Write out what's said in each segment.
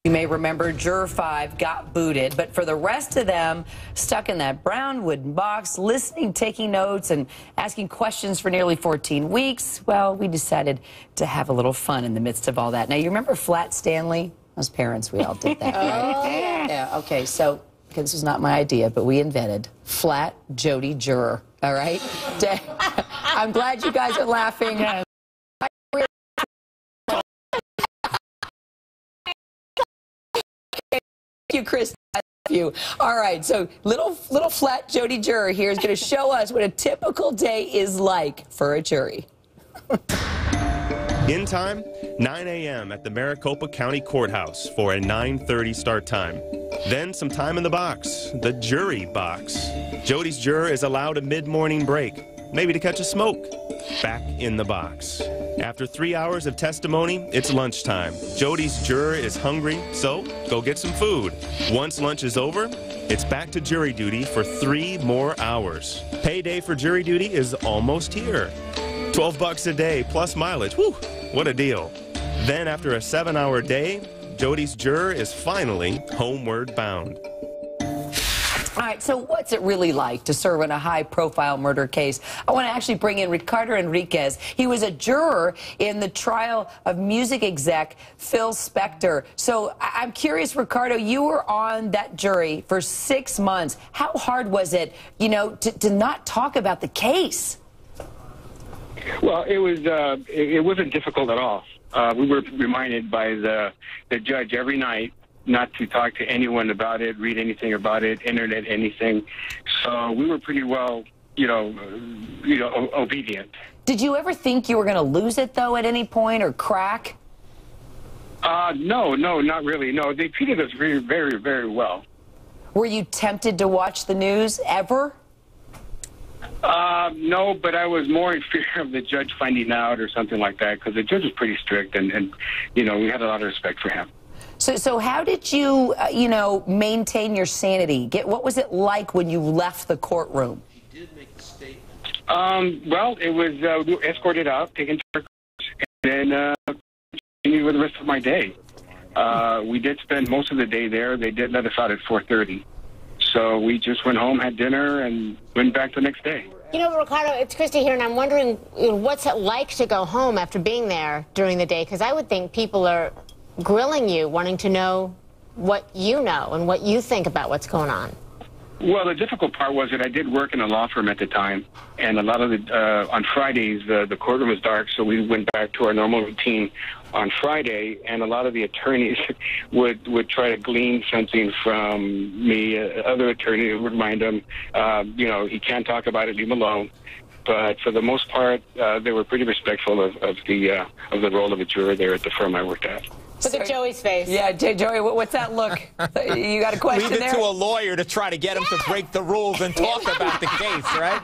You may remember Juror 5 got booted, but for the rest of them, stuck in that brown wooden box, listening, taking notes, and asking questions for nearly 14 weeks, well, we decided to have a little fun in the midst of all that. Now, you remember Flat Stanley? As parents, we all did that, right? Yeah, okay, so this was not my idea, but we invented Flat Jodi Juror, all right? I'm glad you guys are laughing. Yeah. Thank you, Chris. I love you. All right, so little Flat Jodi Juror here is going to show us what a typical day is like for a jury. In time, 9 a.m. at the Maricopa County Courthouse for a 9:30 start time. Then some time in the box, the jury box. Jodi's juror is allowed a mid-morning break, maybe to catch a smoke. Back in the box. After 3 hours of testimony, it's lunchtime. Jodi's juror is hungry, so go get some food. Once lunch is over, it's back to jury duty for 3 more hours. Payday for jury duty is almost here. $12 a day plus mileage. Whew, what a deal. Then after a 7-hour day, Jodi's juror is finally homeward bound. All right, so what's it really like to serve in a high-profile murder case? I want to actually bring in Ricardo Enriquez. He was a juror in the trial of music exec Phil Spector. So I'm curious, Ricardo, you were on that jury for 6 months. How hard was it, you know, to not talk about the case? Well, it wasn't difficult at all. We were reminded by the judge every night not to talk to anyone about it, read anything about it, internet anything. So we were pretty well, obedient. Did you ever think you were going to lose it, though, at any point, or crack? No, not really. No, they treated us very, very, very well. Were you tempted to watch the news ever? No, but I was more in fear of the judge finding out or something like that, because the judge was pretty strict, and we had a lot of respect for him. So how did you, maintain your sanity? What was it like when you left the courtroom? He did make a statement. Well, it was we were escorted out, taken to our cars, and then continued with the rest of my day. We did spend most of the day there. They did let us out at 4:30. So we just went home, had dinner, and went back the next day. You know, Ricardo, it's Christy here, and I'm wondering what's it like to go home after being there during the day? Because I would think people are grilling you, wanting to know what you know and what you think about what's going on. Well, the difficult part was that I did work in a law firm at the time, and a lot of on Fridays, the courtroom was dark, so we went back to our normal routine on Friday, and a lot of the attorneys would try to glean something from me. Other attorneys would remind them, he can't talk about it, leave him alone. But for the most part, they were pretty respectful of the role of a juror there at the firm I worked at. Look at Joey's face. Yeah, Joey, what's that look? You got a question there? Leave it to a lawyer to try to get him to break the rules and talk about the case, right?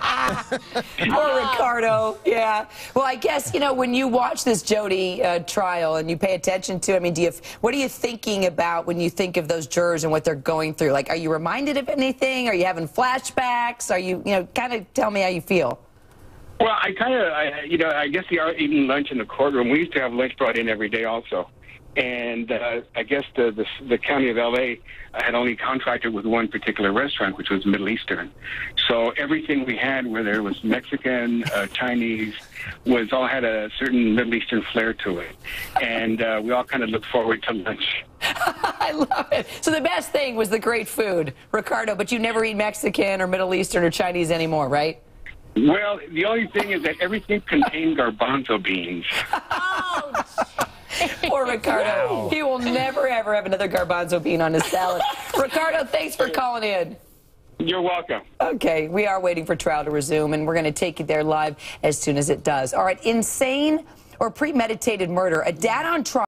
Poor Ricardo. Yeah. Well, I guess, when you watch this Jodi trial and you pay attention to, what are you thinking about when you think of those jurors and what they're going through? Like, are you reminded of anything? Are you having flashbacks? Are you, kind of tell me how you feel. Well, I guess they are eating lunch in the courtroom. We used to have lunch brought in every day also. And I guess the county of L.A. had only contracted with one particular restaurant, which was Middle Eastern. So everything we had, whether it was Mexican, Chinese, all had a certain Middle Eastern flair to it. And we all kind of looked forward to lunch. I love it. So the best thing was the great food, Ricardo, but you never eat Mexican or Middle Eastern or Chinese anymore, right? Well, the only thing is that everything contained garbanzo beans. Oh, poor Ricardo. Wow. He will never, ever have another garbanzo bean on his salad. Ricardo, thanks for calling in. You're welcome. Okay, we are waiting for trial to resume, and we're going to take you there live as soon as it does. All right, insane or premeditated murder. A dad on trial.